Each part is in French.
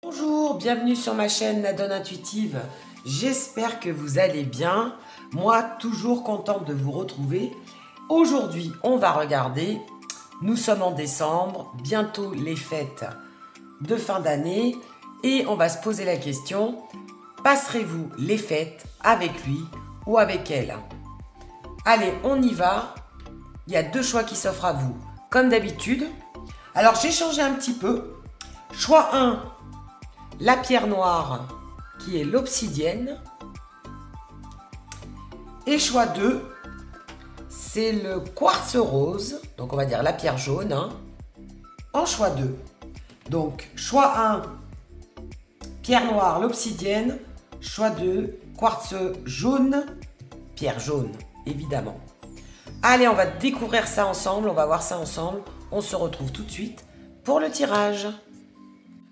Bonjour, bienvenue sur ma chaîne La Donne Intuitive. J'espère que vous allez bien. Moi, toujours contente de vous retrouver. Aujourd'hui, on va regarder. Nous sommes en décembre, bientôt les fêtes de fin d'année. Et on va se poser la question, passerez-vous les fêtes avec lui ou avec elle? Allez, on y va. Il y a deux choix qui s'offrent à vous, comme d'habitude. Alors, j'ai changé un petit peu. Choix 1. La pierre noire, qui est l'obsidienne. Et choix 2, c'est le quartz rose, donc on va dire la pierre jaune, en choix 2. Donc, choix 1, pierre noire, l'obsidienne. Choix 2, quartz jaune, pierre jaune, évidemment. Allez, on va découvrir ça ensemble, on va voir ça ensemble. On se retrouve tout de suite pour le tirage.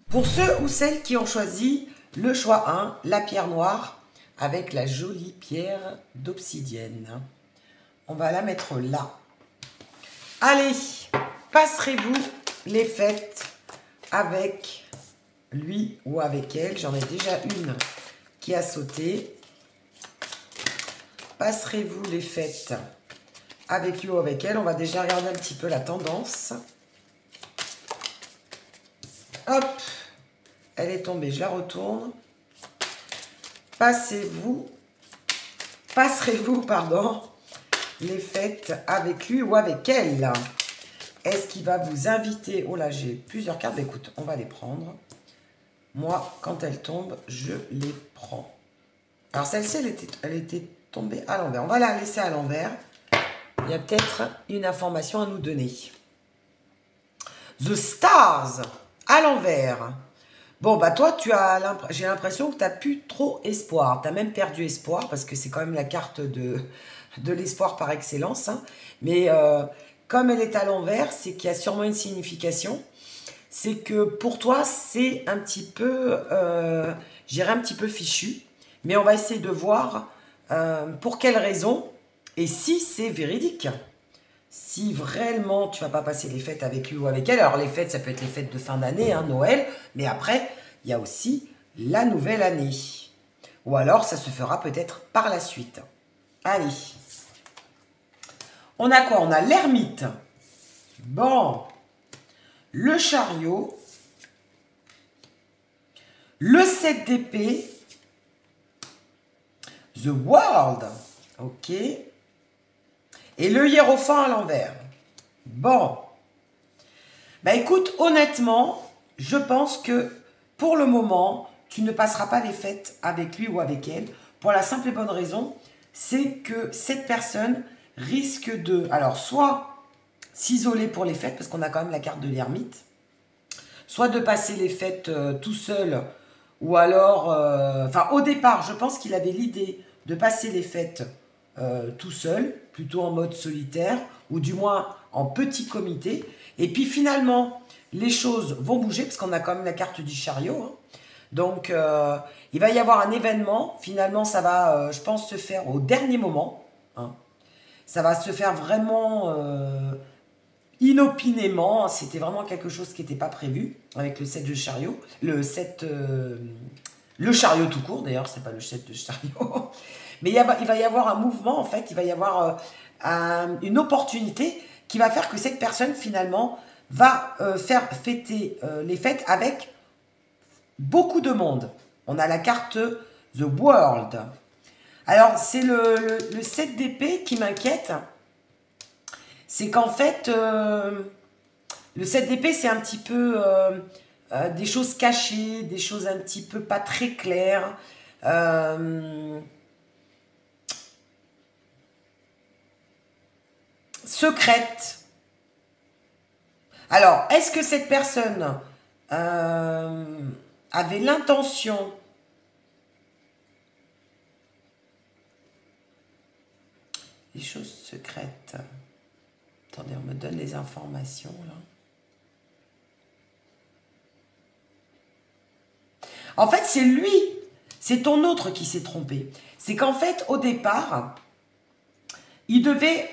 Pour ceux ou celles qui ont choisi le choix 1, la pierre noire, avec la jolie pierre d'obsidienne. On va la mettre là. Allez, passerez-vous les fêtes avec lui ou avec elle? J'en ai déjà une qui a sauté. Passerez-vous les fêtes avec lui ou avec elle? On va déjà regarder un petit peu la tendance. Hop! Elle est tombée, je la retourne. Passerez-vous, pardon, les fêtes avec lui ou avec elle? Est-ce qu'il va vous inviter? Oh là, j'ai plusieurs cartes. Écoute, on va les prendre. Moi, quand elles tombent, je les prends. Alors, celle-ci, elle était tombée à l'envers. On va la laisser à l'envers. Il y a peut-être une information à nous donner. The Stars, à l'envers. Bon, bah toi, j'ai l'impression que tu n'as plus trop espoir. Tu as même perdu espoir, parce que c'est quand même la carte de l'espoir par excellence. Mais comme elle est à l'envers, c'est qu'il y a sûrement une signification. C'est que pour toi, c'est un petit peu, j'irais un petit peu fichu. Mais on va essayer de voir pour quelle raison et si c'est véridique. Si vraiment tu vas pas passer les fêtes avec lui ou avec elle, alors les fêtes, ça peut être les fêtes de fin d'année, Noël, mais après, il y a aussi la nouvelle année. Ou alors, ça se fera peut-être par la suite. Allez. On a quoi? On a l'ermite. Bon. Le chariot. Le 7 d'épée. The World. Ok. Et le hiérophant à l'envers. Bon. Bah écoute, honnêtement, je pense que pour le moment, tu ne passeras pas les fêtes avec lui ou avec elle. Pour la simple et bonne raison, c'est que cette personne risque de, alors soit s'isoler pour les fêtes, parce qu'on a quand même la carte de l'ermite, soit de passer les fêtes tout seul, ou alors, enfin au départ, je pense qu'il avait l'idée de passer les fêtes tout seul, plutôt en mode solitaire, ou du moins en petit comité. Et puis finalement, les choses vont bouger, parce qu'on a quand même la carte du chariot. Donc, il va y avoir un événement. Finalement, ça va, je pense, se faire au dernier moment. Ça va se faire vraiment inopinément. C'était vraiment quelque chose qui n'était pas prévu avec le 7 de chariot. Le chariot tout court, d'ailleurs, c'est pas le 7 de chariot. Mais il va y avoir un mouvement, en fait, il va y avoir une opportunité qui va faire que cette personne, finalement, va faire fêter les fêtes avec beaucoup de monde. On a la carte The World. Alors, c'est le 7 d'épée qui m'inquiète. C'est qu'en fait, le 7 d'épée, c'est un petit peu des choses cachées, des choses un petit peu pas très claires. Secrète. Alors, est-ce que cette personne avait l'intention des choses secrètes? Attendez, on me donne les informations là. En fait, c'est lui, c'est ton autre qui s'est trompé. C'est qu'en fait, au départ, il devait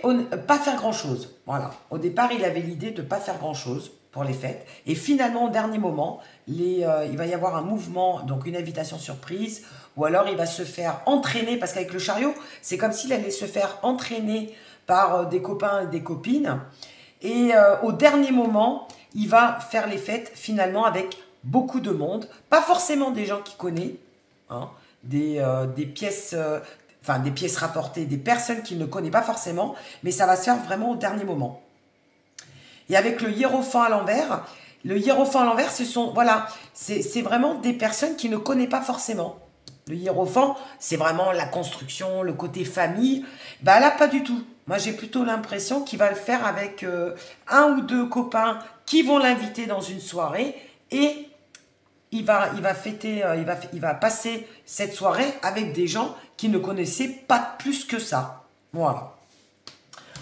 pas faire grand-chose. Voilà. Au départ, il avait l'idée de ne pas faire grand-chose. pour les fêtes. Et finalement, au dernier moment, il va y avoir un mouvement, donc une invitation surprise, ou alors il va se faire entraîner, parce qu'avec le chariot, c'est comme s'il allait se faire entraîner par des copains et des copines. Et au dernier moment, il va faire les fêtes finalement avec beaucoup de monde. Pas forcément des gens qu'il connaît, hein, des pièces, enfin des pièces rapportées, des personnes qu'il ne connaît pas forcément, mais ça va se faire vraiment au dernier moment. Et avec le hiérophant à l'envers, le hiérophant à l'envers, ce sont, voilà, c'est vraiment des personnes qu'il ne connaît pas forcément. Le hiérophant, c'est vraiment la construction, le côté famille. Bah là, pas du tout. Moi, j'ai plutôt l'impression qu'il va le faire avec un ou deux copains qui vont l'inviter dans une soirée et il va fêter, il va passer cette soirée avec des gens qui ne connaissaient pas plus que ça. Voilà.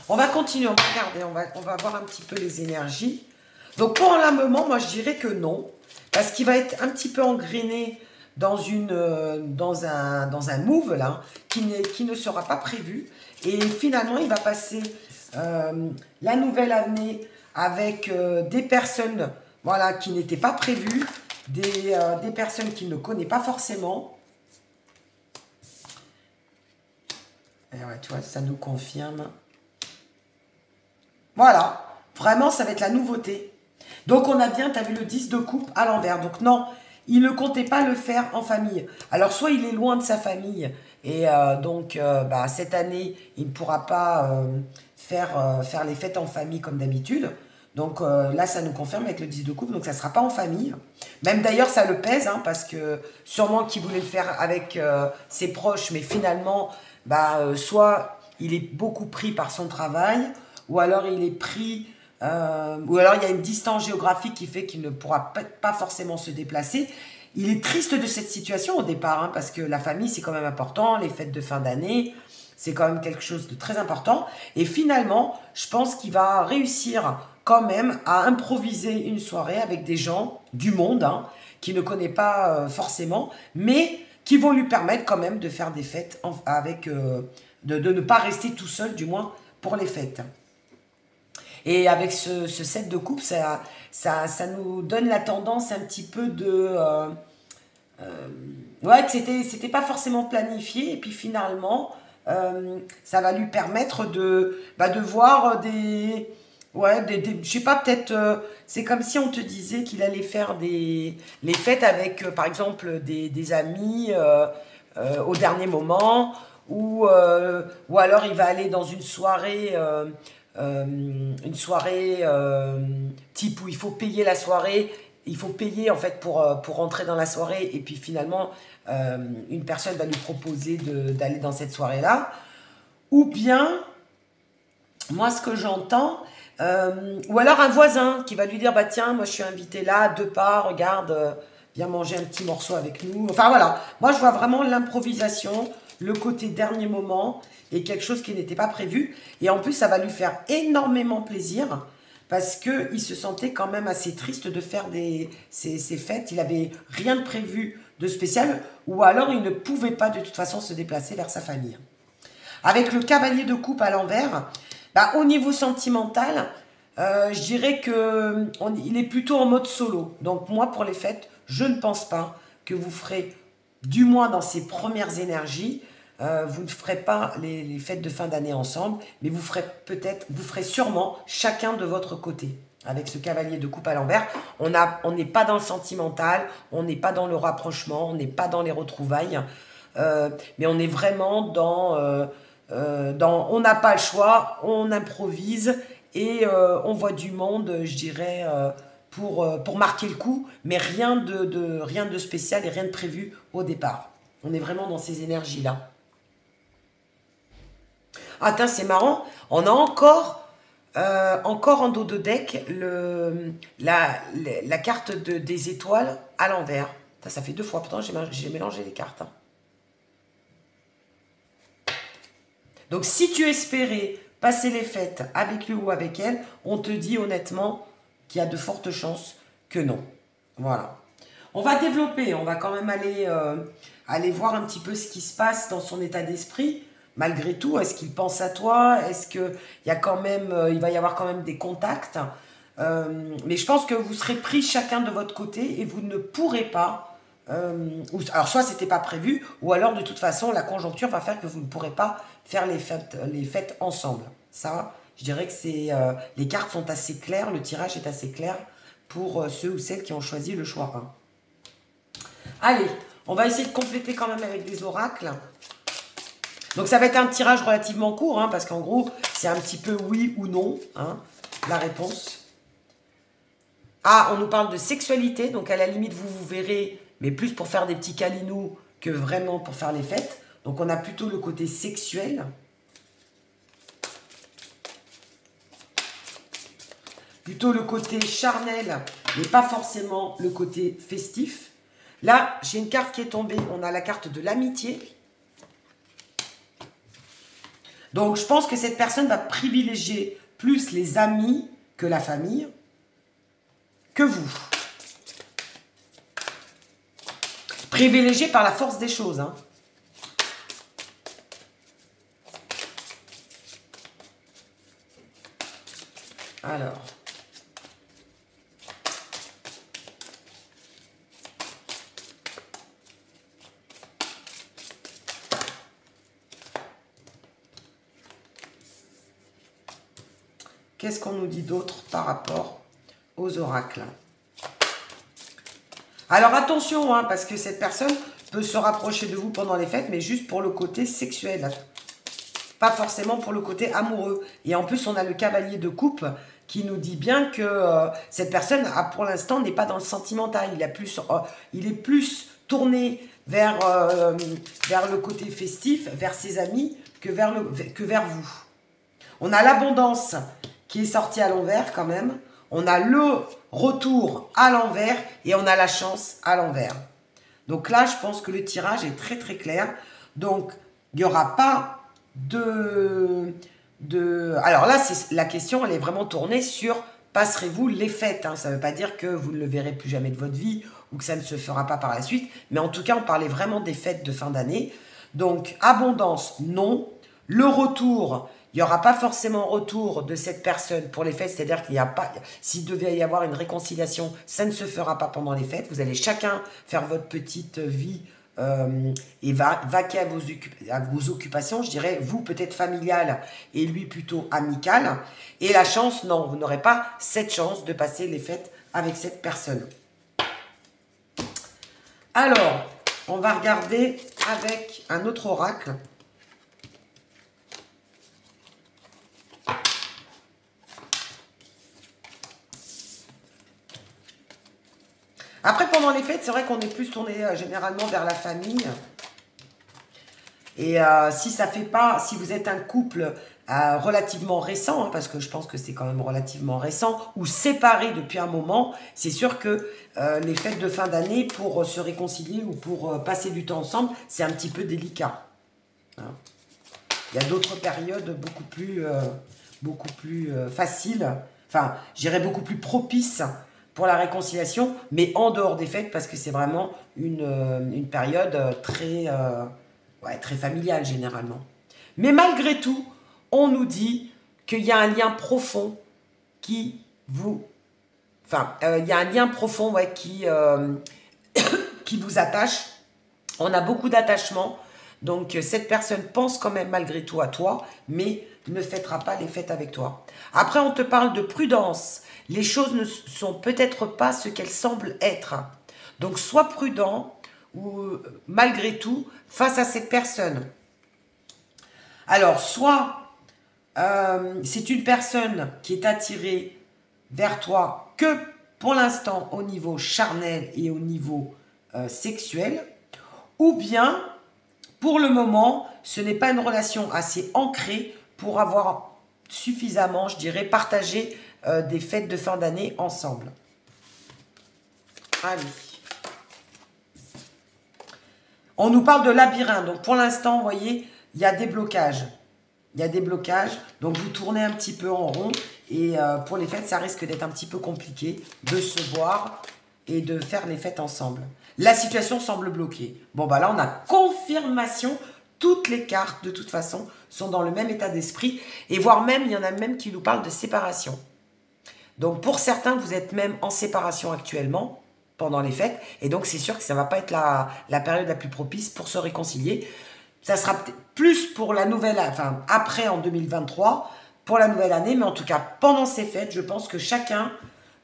On va continuer, on va regarder, on va voir un petit peu les énergies. Donc pour l'enlèvement, moi je dirais que non, parce qu'il va être un petit peu engrainé dans un move là, qui ne sera pas prévu. Et finalement, il va passer la nouvelle année avec des personnes, voilà, qui n'étaient pas prévues, des personnes qu'il ne connaît pas forcément. Et ouais, tu vois, ça nous confirme. Voilà, vraiment, ça va être la nouveauté. Donc, on a bien, tu as vu le 10 de coupe à l'envers. Donc, non, il ne comptait pas le faire en famille. Alors, soit il est loin de sa famille, et bah, cette année, il ne pourra pas faire les fêtes en famille comme d'habitude. Donc, là, ça nous confirme avec le 10 de coupe, donc ça ne sera pas en famille. Même d'ailleurs, ça le pèse, hein, parce que sûrement qu'il voulait le faire avec ses proches, mais finalement, bah, soit il est beaucoup pris par son travail, ou alors il est pris, ou alors il y a une distance géographique qui fait qu'il ne pourra pas forcément se déplacer. Il est triste de cette situation au départ, hein, parce que la famille c'est quand même important, les fêtes de fin d'année, c'est quand même quelque chose de très important. Et finalement, je pense qu'il va réussir quand même à improviser une soirée avec des gens du monde, hein, qu'il ne connaît pas forcément, mais qui vont lui permettre quand même de faire des fêtes avec, de ne pas rester tout seul, du moins pour les fêtes. Et avec ce 7 de coupe, ça nous donne la tendance un petit peu de... ouais, que c'était pas forcément planifié. Et puis finalement, ça va lui permettre de voir des... Ouais, je sais pas, peut-être... c'est comme si on te disait qu'il allait faire les fêtes avec, par exemple, des amis au dernier moment. Ou alors il va aller dans une soirée type où il faut payer la soirée, il faut payer en fait pour rentrer dans la soirée, et puis finalement une personne va lui proposer d'aller dans cette soirée-là. Ou bien, moi ce que j'entends, ou alors un voisin qui va lui dire, bah tiens, moi je suis invité là, de part, regarde, viens manger un petit morceau avec nous. Enfin voilà, moi je vois vraiment l'improvisation, le côté dernier moment, et quelque chose qui n'était pas prévu. Et en plus, ça va lui faire énormément plaisir, parce qu'il se sentait quand même assez triste de faire ces fêtes. Il n'avait rien de prévu de spécial, ou alors il ne pouvait pas de toute façon se déplacer vers sa famille. Avec le cavalier de coupe à l'envers, bah, au niveau sentimental, je dirais qu'il est plutôt en mode solo. Donc moi, pour les fêtes, je ne pense pas que vous ferez, du moins dans ces premières énergies, vous ne ferez pas les fêtes de fin d'année ensemble, mais vous ferez sûrement chacun de votre côté. Avec ce cavalier de coupe à l'envers, on n'est pas dans le sentimental, on n'est pas dans le rapprochement, on n'est pas dans les retrouvailles, mais on est vraiment dans on n'a pas le choix, on improvise, et on voit du monde, je dirais, pour marquer le coup, mais rien de spécial et rien de prévu au départ. On est vraiment dans ces énergies-là. Ah, tiens, c'est marrant, on a encore en dos de deck la carte des étoiles à l'envers. Ça fait 2 fois, pourtant j'ai mélangé les cartes, hein. Donc si tu espérais passer les fêtes avec lui ou avec elle, on te dit honnêtement qu'il y a de fortes chances que non. Voilà. On va développer, on va quand même aller voir un petit peu ce qui se passe dans son état d'esprit. Malgré tout, est-ce qu'il pense à toi? Est-ce qu'il y a quand même, il va y avoir quand même des contacts? Mais je pense que vous serez pris chacun de votre côté et vous ne pourrez pas... alors, soit c'était pas prévu, ou alors de toute façon, la conjoncture va faire que vous ne pourrez pas faire les fêtes ensemble. Ça, je dirais que les cartes sont assez claires, le tirage est assez clair pour ceux ou celles qui ont choisi le choix 1. Allez, on va essayer de compléter quand même avec des oracles. Donc ça va être un tirage relativement court, hein, parce qu'en gros, c'est un petit peu oui ou non, hein, la réponse. Ah, on nous parle de sexualité, donc à la limite, vous verrez, mais plus pour faire des petits câlinous que vraiment pour faire les fêtes. Donc on a plutôt le côté sexuel. Plutôt le côté charnel, mais pas forcément le côté festif. Là, j'ai une carte qui est tombée, on a la carte de l'amitié. Donc, je pense que cette personne va privilégier plus les amis que la famille, que vous. Privilégié par la force des choses, hein. Alors. Qu'est-ce qu'on nous dit d'autre par rapport aux oracles? Alors attention, hein, parce que cette personne peut se rapprocher de vous pendant les fêtes, mais juste pour le côté sexuel. Pas forcément pour le côté amoureux. Et en plus, on a le cavalier de coupe qui nous dit bien que cette personne, pour l'instant, n'est pas dans le sentimental. Il est plus tourné vers le côté festif, vers ses amis, que vers vous. On a l'abondance qui est sortie à l'envers quand même. On a le retour à l'envers et on a la chance à l'envers. Donc là, je pense que le tirage est très très clair. Donc, il n'y aura pas Alors là, la question, elle est vraiment tournée sur passerez-vous les fêtes, hein. Ça ne veut pas dire que vous ne le verrez plus jamais de votre vie ou que ça ne se fera pas par la suite. Mais en tout cas, on parlait vraiment des fêtes de fin d'année. Donc, abondance, non. Le retour... Il n'y aura pas forcément retour de cette personne pour les fêtes, c'est-à-dire qu'il n'y a pas, s'il devait y avoir une réconciliation, ça ne se fera pas pendant les fêtes. Vous allez chacun faire votre petite vie et vaquer à vos occupations, je dirais, vous peut-être familiale et lui plutôt amicale. Et la chance, non, vous n'aurez pas cette chance de passer les fêtes avec cette personne. Alors, on va regarder avec un autre oracle. Après, pendant les fêtes, c'est vrai qu'on est plus tourné généralement vers la famille. Et si ça fait pas, si vous êtes un couple relativement récent, hein, parce que je pense que c'est quand même relativement récent, ou séparé depuis un moment, c'est sûr que les fêtes de fin d'année, pour se réconcilier ou pour passer du temps ensemble, c'est un petit peu délicat. Hein. Il y a d'autres périodes beaucoup plus faciles, enfin, je dirais beaucoup plus propices pour la réconciliation, mais en dehors des fêtes, parce que c'est vraiment une période très familiale, généralement. Mais malgré tout, on nous dit qu'il y a un lien profond qui vous... Enfin, il y a un lien profond qui vous attache. On a beaucoup d'attachement. Donc, cette personne pense quand même malgré tout à toi, mais ne fêtera pas les fêtes avec toi. Après, on te parle de prudence. Les choses ne sont peut-être pas ce qu'elles semblent être. Donc, sois prudent ou malgré tout face à cette personne. Alors, soit c'est une personne qui est attirée vers toi que pour l'instant au niveau charnel et au niveau sexuel, ou bien pour le moment, ce n'est pas une relation assez ancrée pour avoir suffisamment, je dirais, partagé des fêtes de fin d'année ensemble. Allez. On nous parle de labyrinthe. Donc, pour l'instant, vous voyez, il y a des blocages. Il y a des blocages. Donc, vous tournez un petit peu en rond. Et pour les fêtes, ça risque d'être un petit peu compliqué de se voir et de faire les fêtes ensemble. La situation semble bloquée. Bon, bah là, on a confirmation. Toutes les cartes, de toute façon, sont dans le même état d'esprit. Et voire même, il y en a même qui nous parlent de séparation. Donc pour certains, vous êtes même en séparation actuellement pendant les fêtes. Et donc c'est sûr que ça ne va pas être la période la plus propice pour se réconcilier. Ça sera plus pour la nouvelle, enfin après en 2023, pour la nouvelle année. Mais en tout cas, pendant ces fêtes, je pense que chacun,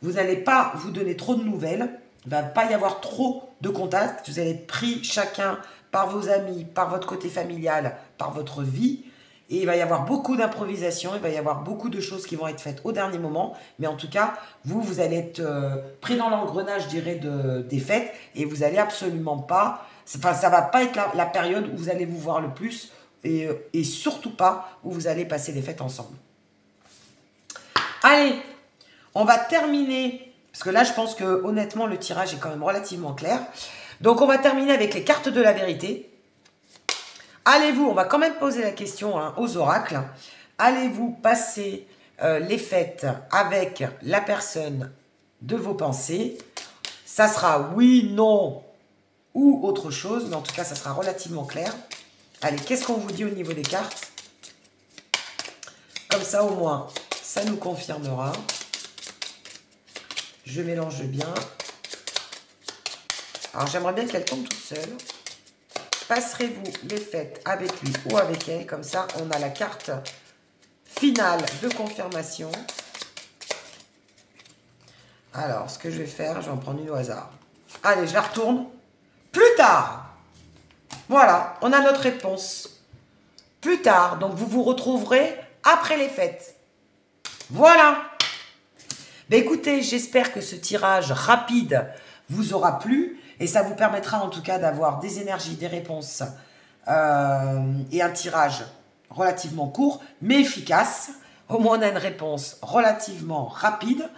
vous n'allez pas vous donner trop de nouvelles. Il ne va pas y avoir trop de contacts. Vous allez être pris chacun par vos amis, par votre côté familial, par votre vie. Et il va y avoir beaucoup d'improvisation, il va y avoir beaucoup de choses qui vont être faites au dernier moment. Mais en tout cas, vous allez être pris dans l'engrenage, je dirais, des fêtes. Et vous allez absolument pas... Enfin, ça va pas être la période où vous allez vous voir le plus. Et surtout pas où vous allez passer les fêtes ensemble. Allez, on va terminer... Parce que là, je pense que honnêtement, le tirage est quand même relativement clair. Donc, on va terminer avec les cartes de la vérité. Allez-vous, on va quand même poser la question aux oracles, allez-vous passer les fêtes avec la personne de vos pensées? Ça sera oui, non ou autre chose, mais en tout cas, ça sera relativement clair. Allez, qu'est-ce qu'on vous dit au niveau des cartes? Comme ça, au moins, ça nous confirmera. Je mélange bien. Alors, j'aimerais bien qu'elle tombe toute seule. Passerez-vous les fêtes avec lui ou avec elle? Comme ça, on a la carte finale de confirmation. Alors, ce que je vais faire, je vais en prendre une au hasard. Allez, je la retourne. Plus tard. Voilà, on a notre réponse. Plus tard. Donc, vous vous retrouverez après les fêtes. Voilà. Ben, écoutez, j'espère que ce tirage rapide vous aura plu. Et ça vous permettra en tout cas d'avoir des énergies, des réponses et un tirage relativement court, mais efficace. Au moins, on a une réponse relativement rapide.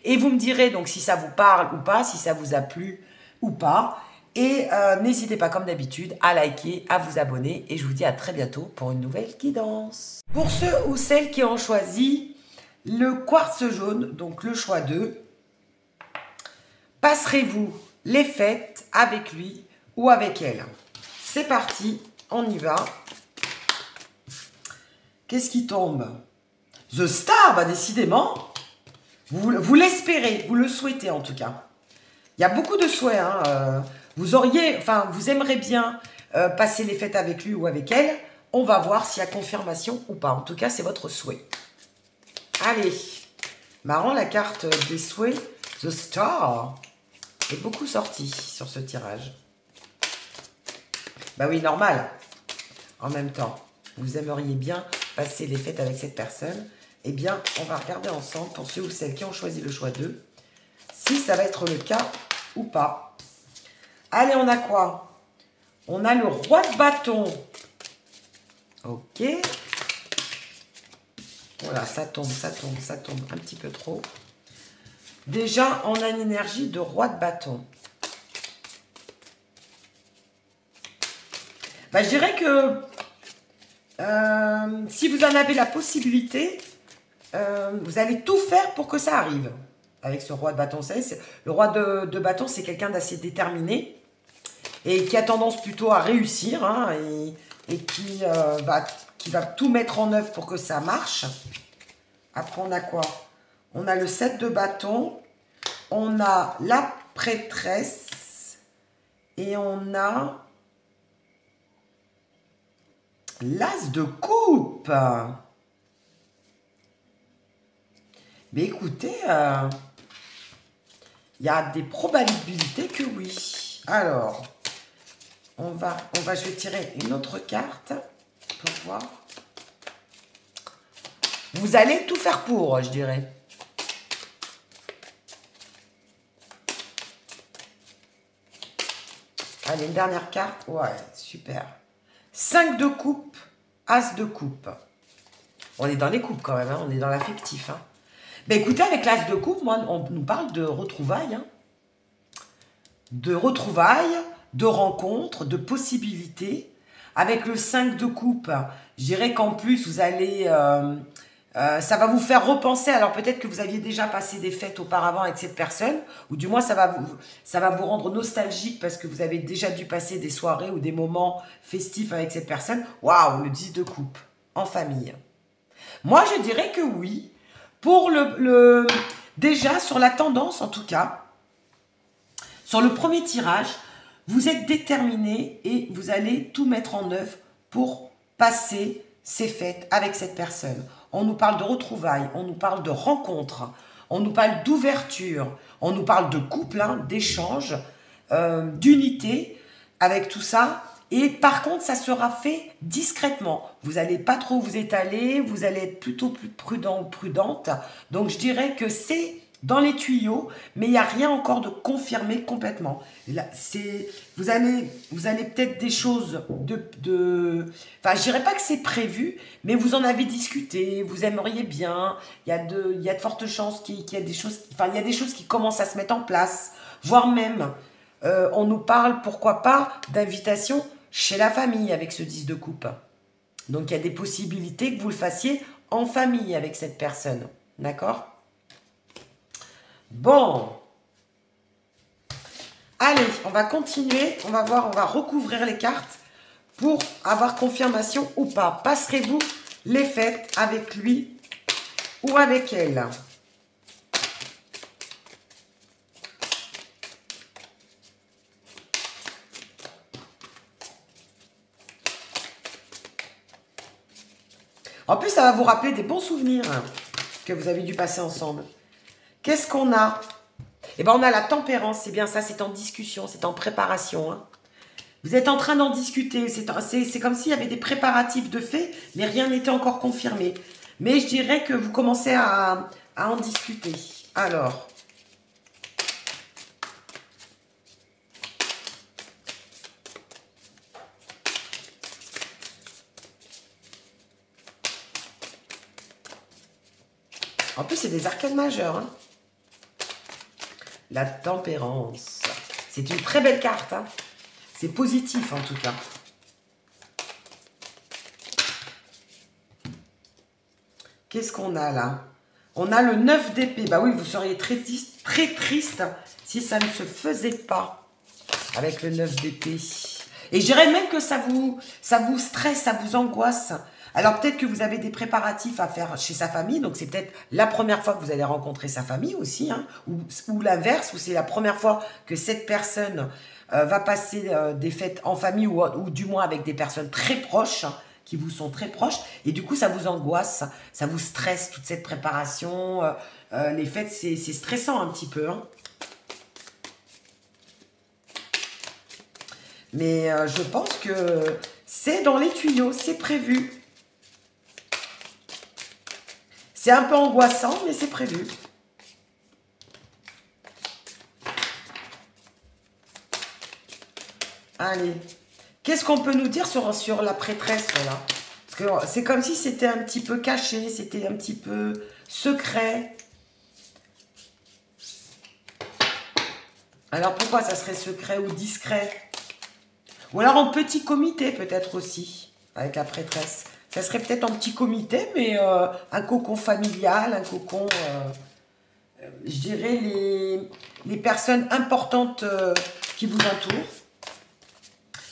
Et vous me direz donc si ça vous parle ou pas, si ça vous a plu ou pas. Et n'hésitez pas, comme d'habitude, à liker, à vous abonner. Et je vous dis à très bientôt pour une nouvelle guidance. Pour ceux ou celles qui ont choisi le quartz jaune, donc le choix 2, passerez-vous les fêtes avec lui ou avec elle? C'est parti, on y va. Qu'est-ce qui tombe? The Star, bah décidément. Vous l'espérez, vous le souhaitez en tout cas. Il y a beaucoup de souhaits. Vous aimeriez bien passer les fêtes avec lui ou avec elle. On va voir s'il y a confirmation ou pas. En tout cas, c'est votre souhait. Allez. Marrant la carte des souhaits. The Star est beaucoup sorti sur ce tirage. Bah oui, normal. En même temps, vous aimeriez bien passer les fêtes avec cette personne. Eh bien, on va regarder ensemble, pour ceux ou celles qui ont choisi le choix 2, si ça va être le cas ou pas. Allez, on a quoi? On a le roi de bâton. Ok. Voilà, ça tombe un petit peu trop. Déjà, on a une énergie de roi de bâton. Bah, je dirais que si vous en avez la possibilité, vous allez tout faire pour que ça arrive. Avec ce roi de bâton, le roi de bâton, c'est quelqu'un d'assez déterminé et qui a tendance plutôt à réussir et qui va tout mettre en œuvre pour que ça marche. Après, on a quoi? On a le 7 de bâton, on a la prêtresse et on a l'as de coupe. Mais écoutez, il y a des probabilités que oui. Alors, je vais tirer une autre carte pour voir. Vous allez tout faire pour, je dirais. Allez, une dernière carte. Ouais, super. 5 de coupe, as de coupe. On est dans les coupes quand même, on est dans l'affectif. Ben écoutez, avec l'as de coupe, moi, on nous parle de retrouvailles. De retrouvailles, de rencontres, de possibilités. Avec le 5 de coupe, je dirais qu'en plus, vous allez... ça va vous faire repenser. Alors peut-être que vous aviez déjà passé des fêtes auparavant avec cette personne, ou du moins ça va vous rendre nostalgique parce que vous avez déjà dû passer des soirées ou des moments festifs avec cette personne. Waouh, le 10 de coupe, en famille. Moi, je dirais que oui. Pour déjà, sur la tendance, en tout cas, sur le premier tirage, vous êtes déterminé et vous allez tout mettre en œuvre pour passer ces fêtes avec cette personne. On nous parle de retrouvailles, on nous parle de rencontres, on nous parle d'ouverture, on nous parle de couple, hein, d'échange, d'unité avec tout ça. Et par contre, ça sera fait discrètement. Vous n'allez pas trop vous étaler, vous allez être plutôt plus prudent ou prudente. Donc, je dirais que c'est dans les tuyaux, mais il n'y a rien encore de confirmé complètement. Là, vous allez peut-être des choses enfin, je dirais pas que c'est prévu, mais vous en avez discuté, vous aimeriez bien. Il y a de fortes chances qu'il y ait des choses, enfin, il y a des choses qui commencent à se mettre en place, voire même, on nous parle, pourquoi pas, d'invitation chez la famille avec ce 10 de coupe. Donc, il y a des possibilités que vous le fassiez en famille avec cette personne. D'accord ? Bon. Allez, on va continuer. On va voir, on va recouvrir les cartes pour avoir confirmation ou pas. Passerez-vous les fêtes avec lui ou avec elle ? En plus, ça va vous rappeler des bons souvenirs que vous avez dû passer ensemble. Qu'est-ce qu'on a? Eh bien, on a la tempérance. C'est bien ça, c'est en discussion, c'est en préparation. Hein. Vous êtes en train d'en discuter. C'est comme s'il y avait des préparatifs de fait, mais rien n'était encore confirmé. Mais je dirais que vous commencez à en discuter. Alors... En plus, c'est des arcanes majeures. Hein. La tempérance. C'est une très belle carte. Hein. C'est positif, en tout cas. Qu'est-ce qu'on a, là? On a le 9 d'épée. Bah oui, vous seriez très triste si ça ne se faisait pas avec le 9 d'épée. Et je dirais même que ça vous stresse, ça vous angoisse. Alors peut-être que vous avez des préparatifs à faire chez sa famille, donc c'est peut-être la première fois que vous allez rencontrer sa famille aussi, hein, ou l'inverse, ou c'est la première fois que cette personne va passer des fêtes en famille, ou du moins avec des personnes très proches, hein, qui vous sont très proches, et du coup ça vous angoisse, ça vous stresse, toute cette préparation, les fêtes c'est stressant un petit peu, hein. Mais je pense que c'est dans les tuyaux, c'est prévu. C'est un peu angoissant, mais c'est prévu. Allez. Qu'est-ce qu'on peut nous dire sur la prêtresse, là? Parce que c'est comme si c'était un petit peu caché, c'était un petit peu secret. Alors pourquoi ça serait secret ou discret? Ou alors en petit comité peut-être aussi, avec la prêtresse. Ça serait peut-être en petit comité, mais un cocon familial, un cocon, je dirais, les personnes importantes qui vous entourent.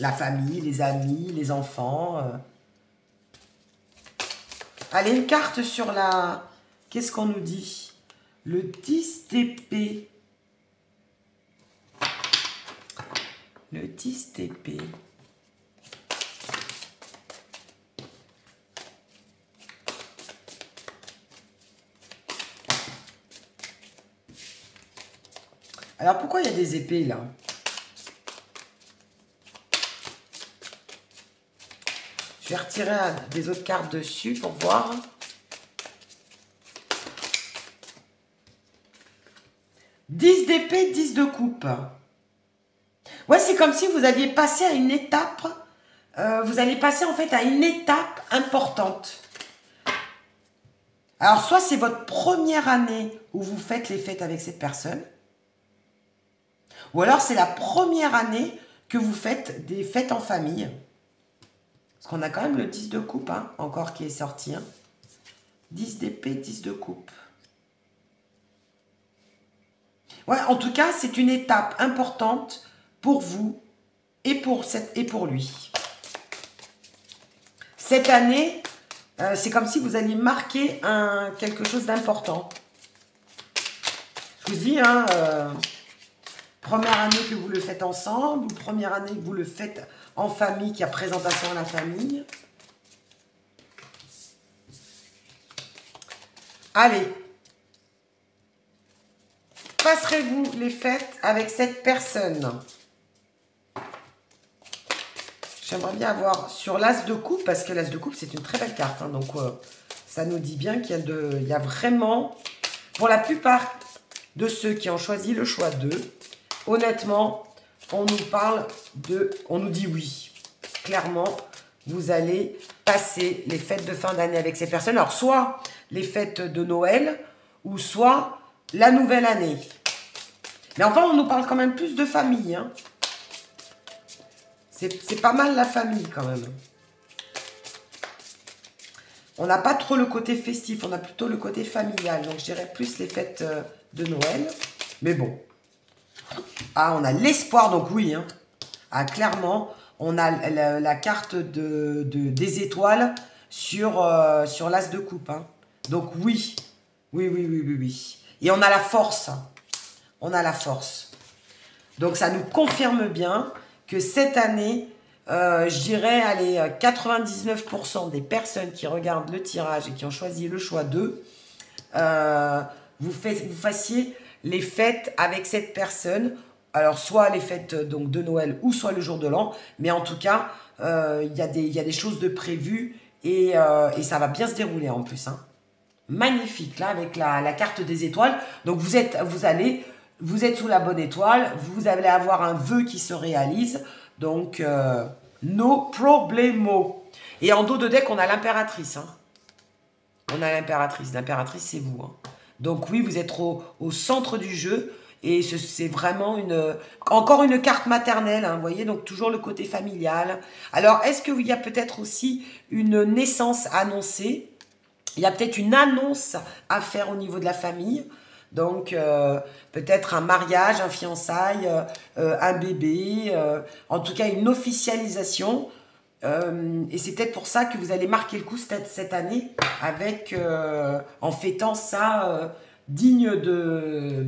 La famille, les amis, les enfants. Allez, une carte sur la... Qu'est-ce qu'on nous dit? Le 10 d'épée. Le 10 d'épée. Alors, pourquoi il y a des épées, là? Je vais retirer des autres cartes dessus pour voir. « 10 d'épée, 10 de coupe. » Ouais, c'est comme si vous alliez passer à une étape. Vous allez passer, en fait, à une étape importante. Alors, soit c'est votre première année où vous faites les fêtes avec cette personne. Ou alors, c'est la première année que vous faites des fêtes en famille. Parce qu'on a quand même le 10 de coupe, hein, encore qui est sorti. Hein. 10 d'épée, 10 de coupe. Ouais, en tout cas, c'est une étape importante pour vous et pour lui. Cette année, c'est comme si vous alliez marquer quelque chose d'important. Je vous dis, hein, première année que vous le faites ensemble, ou première année que vous le faites en famille, qu'il y a présentation à la famille. Allez. Passerez-vous les fêtes avec cette personne? J'aimerais bien avoir sur l'as de coupe, parce que l'as de coupe, c'est une très belle carte. Hein, donc, ça nous dit bien qu'il y a vraiment, pour la plupart de ceux qui ont choisi le choix 2, honnêtement, on nous dit oui. Clairement, vous allez passer les fêtes de fin d'année avec ces personnes. Alors, soit les fêtes de Noël, ou soit la nouvelle année. Mais enfin, on nous parle quand même plus de famille, hein. C'est pas mal la famille quand même. On n'a pas trop le côté festif, on a plutôt le côté familial. Donc je dirais plus les fêtes de Noël. Mais bon. Ah, on a l'espoir, donc oui. Hein. Ah, clairement, on a la carte des étoiles sur l'as de coupe. Hein. Donc oui. Oui. Et on a la force. On a la force. Donc ça nous confirme bien que cette année, je dirais, allez, 99% des personnes qui regardent le tirage et qui ont choisi le choix 2, vous fassiez les fêtes avec cette personne. Alors, soit les fêtes donc, de Noël ou soit le jour de l'an. Mais en tout cas, il y a des choses de prévues et ça va bien se dérouler en plus. Hein. Magnifique, là, avec la carte des étoiles. Donc, vous êtes sous la bonne étoile, vous allez avoir un vœu qui se réalise, donc no problemo. Et en dos de deck, on a l'impératrice. Hein. On a l'impératrice c'est vous. Hein. Donc oui, vous êtes au centre du jeu, et c'est vraiment encore une carte maternelle, hein, vous voyez, donc toujours le côté familial. Alors, est-ce qu'il y a peut-être aussi une naissance annoncée? Il y a peut-être une annonce à faire au niveau de la famille. Donc, peut-être un mariage, un fiançailles, un bébé, en tout cas une officialisation. Et c'est peut-être pour ça que vous allez marquer le coup cette année avec, en fêtant ça digne de,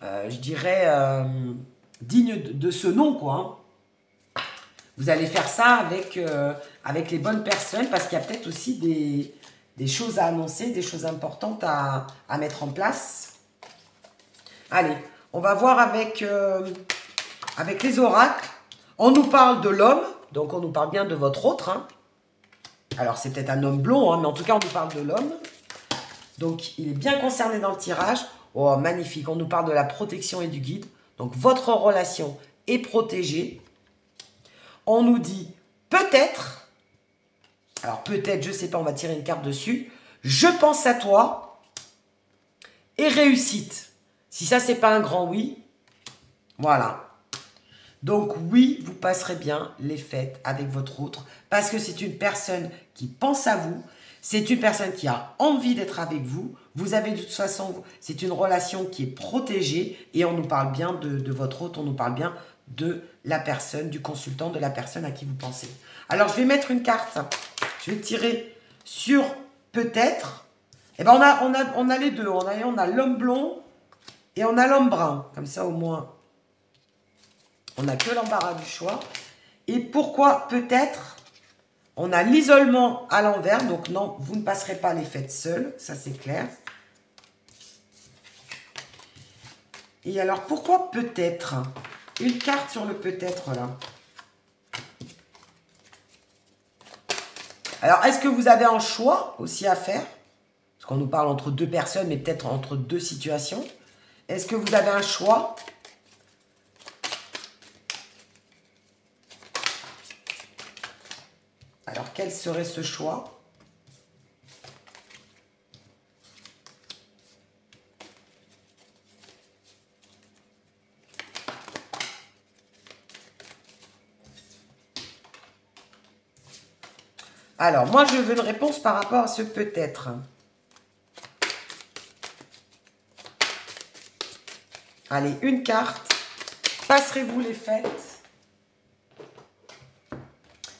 je dirais, digne de ce nom, quoi. Hein. Vous allez faire ça avec les bonnes personnes parce qu'il y a peut-être aussi des choses à annoncer, des choses importantes à mettre en place. Allez, on va voir avec les oracles. On nous parle de l'homme, donc on nous parle bien de votre autre. Hein. Alors, c'est peut-être un homme blond, hein, mais en tout cas, on nous parle de l'homme. Donc, il est bien concerné dans le tirage. Oh, magnifique, on nous parle de la protection et du guide. Donc, votre relation est protégée. On nous dit peut-être... Alors peut-être, je ne sais pas, on va tirer une carte dessus. Je pense à toi et réussite. Si ça, c'est pas un grand oui, voilà. Donc oui, vous passerez bien les fêtes avec votre autre parce que c'est une personne qui pense à vous. C'est une personne qui a envie d'être avec vous. Vous avez de toute façon, c'est une relation qui est protégée et on nous parle bien de votre autre, on nous parle bien de la personne, du consultant, de la personne à qui vous pensez. Alors, je vais mettre une carte. Je vais tirer sur peut-être. Eh ben, on a les deux. On a l'homme blond et on a l'homme brun. Comme ça, au moins, on n'a que l'embarras du choix. Et pourquoi peut-être? On a l'isolement à l'envers. Donc, non, vous ne passerez pas les fêtes seuls. Ça, c'est clair. Et alors, pourquoi peut-être? Une carte sur le peut-être, là. Alors, est-ce que vous avez un choix aussi à faire? Parce qu'on nous parle entre deux personnes, mais peut-être entre deux situations. Est-ce que vous avez un choix? Alors, quel serait ce choix? Alors, moi, je veux une réponse par rapport à ce peut-être. Allez, une carte. Passerez-vous les fêtes?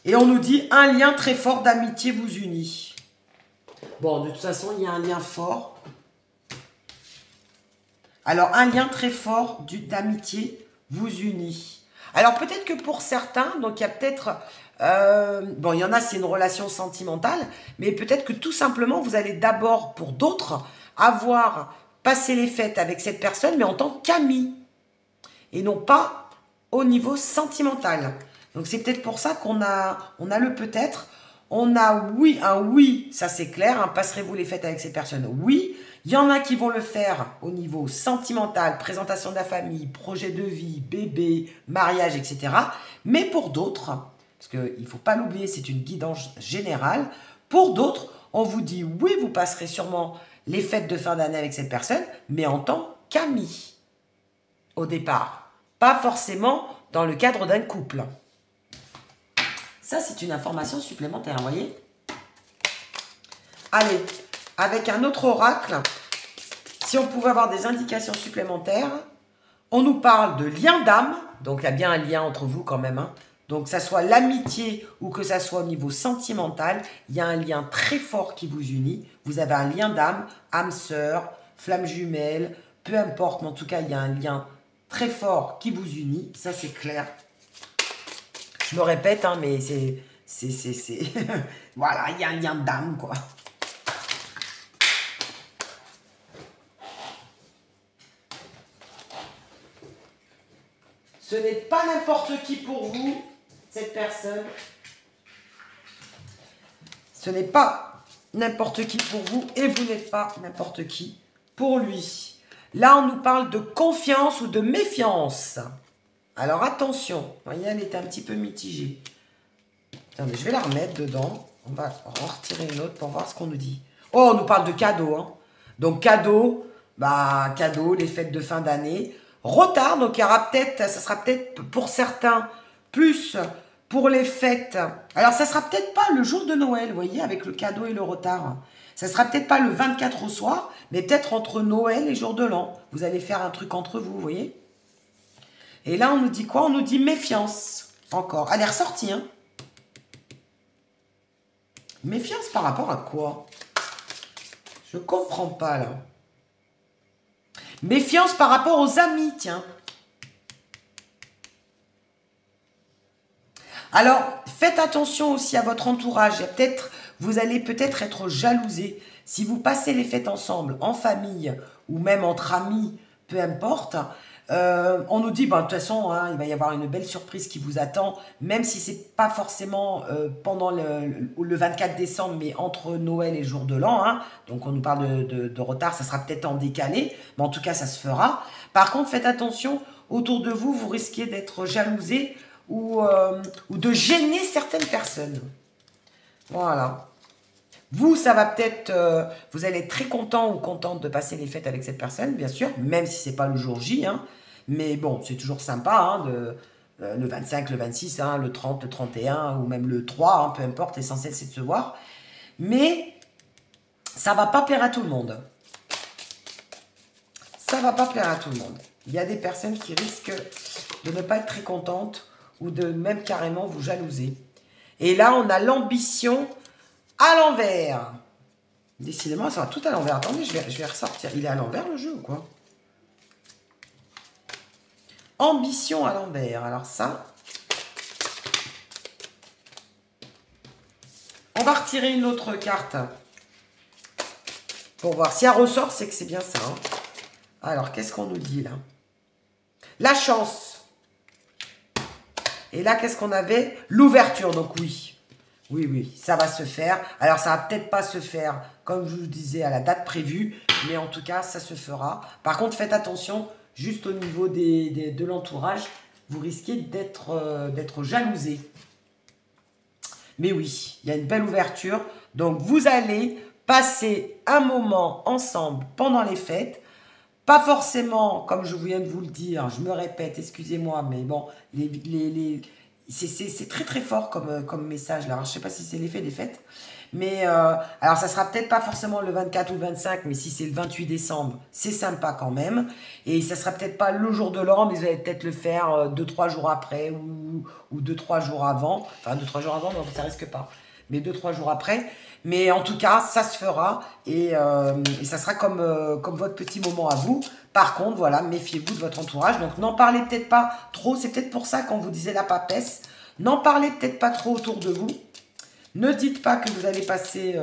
Et on nous dit, un lien très fort d'amitié vous unit. Bon, de toute façon, il y a un lien fort. Alors, un lien très fort d'amitié vous unit. Alors, peut-être que pour certains, donc il y a peut-être... bon, il y en a, c'est une relation sentimentale, mais peut-être que tout simplement, vous allez d'abord, pour d'autres, avoir passé les fêtes avec cette personne, mais en tant qu'ami, et non pas au niveau sentimental. Donc, c'est peut-être pour ça on a le peut-être. On a oui, un oui, ça c'est clair, hein, passerez-vous les fêtes avec ces personnes? Oui. Il y en a qui vont le faire au niveau sentimental, présentation de la famille, projet de vie, bébé, mariage, etc. Mais pour d'autres, parce qu'il ne faut pas l'oublier, c'est une guidance générale, pour d'autres, on vous dit oui, vous passerez sûrement les fêtes de fin d'année avec cette personne, mais en tant qu'ami au départ. Pas forcément dans le cadre d'un couple. Ça, c'est une information supplémentaire, vous voyez? Allez, avec un autre oracle, si on pouvait avoir des indications supplémentaires, on nous parle de lien d'âme, donc il y a bien un lien entre vous quand même, hein. Donc que ça soit l'amitié ou que ça soit au niveau sentimental, il y a un lien très fort qui vous unit. Vous avez un lien d'âme, âme sœur, flamme jumelle, peu importe, mais en tout cas, il y a un lien très fort qui vous unit, ça c'est clair. Je me répète, hein, mais c'est... voilà, il y a un lien d'âme, quoi. Ce n'est pas n'importe qui pour vous, cette personne. Ce n'est pas n'importe qui pour vous et vous n'êtes pas n'importe qui pour lui. Là, on nous parle de confiance ou de méfiance. Alors attention, vous voyez, elle est un petit peu mitigée. Attendez, je vais la remettre dedans. On va en retirer une autre pour voir ce qu'on nous dit. Oh, on nous parle de cadeaux, hein. Donc cadeaux, bah cadeaux, les fêtes de fin d'année. Retard, donc il y aura peut-être, ça sera peut-être pour certains plus pour les fêtes. Alors ça sera peut-être pas le jour de Noël, vous voyez, avec le cadeau et le retard. Ça sera peut-être pas le 24 au soir, mais peut-être entre Noël et jour de l'an. Vous allez faire un truc entre vous, vous voyez. Et là, on nous dit quoi? On nous dit méfiance, encore. Elle est ressortie, hein. Méfiance par rapport à quoi? Je comprends pas, là. Méfiance par rapport aux amis, tiens. Alors, faites attention aussi à votre entourage. Vous allez peut-être être jalousé. Si vous passez les fêtes ensemble, en famille, ou même entre amis, peu importe, on nous dit, bah, de toute façon, hein, il va y avoir une belle surprise qui vous attend, même si c'est pas forcément pendant le 24 décembre, mais entre Noël et le jour de l'an. Hein. Donc, on nous parle de retard, ça sera peut-être en décalé, mais en tout cas, ça se fera. Par contre, faites attention, autour de vous, vous risquez d'être jalousé ou de gêner certaines personnes. Voilà. Vous, ça va peut-être... vous allez être très content ou contente de passer les fêtes avec cette personne, bien sûr, même si c'est pas le jour J. Hein. Mais bon, c'est toujours sympa, hein, le 25, le 26, hein, le 30, le 31, ou même le 3, hein, peu importe, l'essentiel c'est de se voir. Mais ça va pas plaire à tout le monde. Ça va pas plaire à tout le monde. Il y a des personnes qui risquent de ne pas être très contentes ou de même carrément vous jalouser. Et là, on a l'ambition à l'envers. Décidément, ça va tout à l'envers. Attendez, je vais ressortir. Il est à l'envers, le jeu, ou quoi? Ambition à l'envers. Alors ça... On va retirer une autre carte. Pour voir. Si elle ressort, c'est que c'est bien ça. Hein. Alors, qu'est-ce qu'on nous dit, là? La chance. Et là, qu'est-ce qu'on avait? L'ouverture. Donc, oui. Oui, oui, ça va se faire. Alors, ça va peut-être pas se faire, comme je vous disais, à la date prévue. Mais en tout cas, ça se fera. Par contre, faites attention, juste au niveau de l'entourage, vous risquez d'être jalousé. Mais oui, il y a une belle ouverture. Donc, vous allez passer un moment ensemble pendant les fêtes. Pas forcément, comme je viens de vous le dire, je me répète, excusez-moi, mais bon, c'est très très fort comme message là. Alors, je ne sais pas si c'est l'effet des fêtes, mais alors ça sera peut-être pas forcément le 24 ou le 25, mais si c'est le 28 décembre, c'est sympa quand même. Et ça sera peut-être pas le jour de l'an, mais vous allez peut-être le faire 2-3 jours après ou 2-3 jours avant. Enfin, 2-3 jours avant, mais ça risque pas. mais 2-3 jours après. Mais en tout cas, ça se fera et ça sera comme votre petit moment à vous. Par contre, voilà, méfiez-vous de votre entourage. Donc, n'en parlez peut-être pas trop. C'est peut-être pour ça qu'on vous disait la papesse. N'en parlez peut-être pas trop autour de vous. Ne dites pas que vous allez passer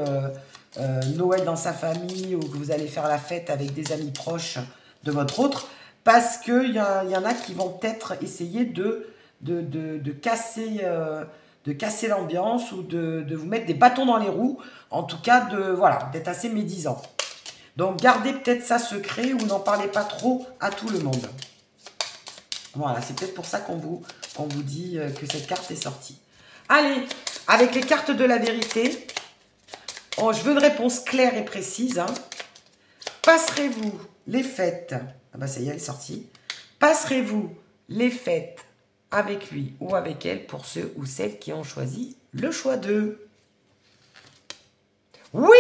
Noël dans sa famille ou que vous allez faire la fête avec des amis proches de votre autre. Parce qu'il y en a qui vont peut-être essayer de casser l'ambiance ou de vous mettre des bâtons dans les roues. En tout cas, voilà, d'être assez médisant. Donc, gardez peut-être ça secret ou n'en parlez pas trop à tout le monde. Voilà, c'est peut-être pour ça qu'on vous dit que cette carte est sortie. Allez, avec les cartes de la vérité, je veux une réponse claire et précise. Hein. Passerez-vous les fêtes... Ah bah ça y est, elle est sortie. Passerez-vous les fêtes avec lui ou avec elle pour ceux ou celles qui ont choisi le choix d'eux? Oui.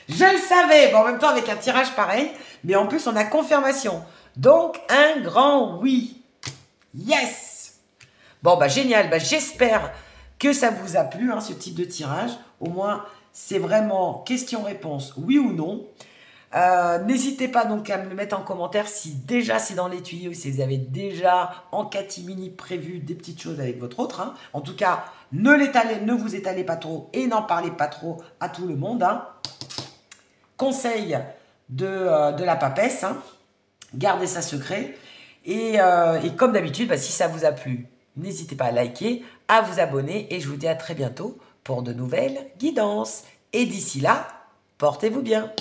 Je le savais. Bon, en même temps, avec un tirage pareil, mais en plus, on a confirmation. Donc, un grand oui. Yes. Bon, bah génial. Bah, j'espère que ça vous a plu, hein, ce type de tirage. Au moins, c'est vraiment question-réponse, oui ou non. N'hésitez pas donc à me le mettre en commentaire si déjà c'est dans les tuyaux, si vous avez déjà en catimini prévu des petites choses avec votre autre. Hein. En tout cas, ne vous étalez pas trop et n'en parlez pas trop à tout le monde. Hein. Conseil de la papesse, hein. Gardez ça secret. Et comme d'habitude, bah, si ça vous a plu, n'hésitez pas à liker, à vous abonner et je vous dis à très bientôt pour de nouvelles guidances. Et d'ici là, portez-vous bien.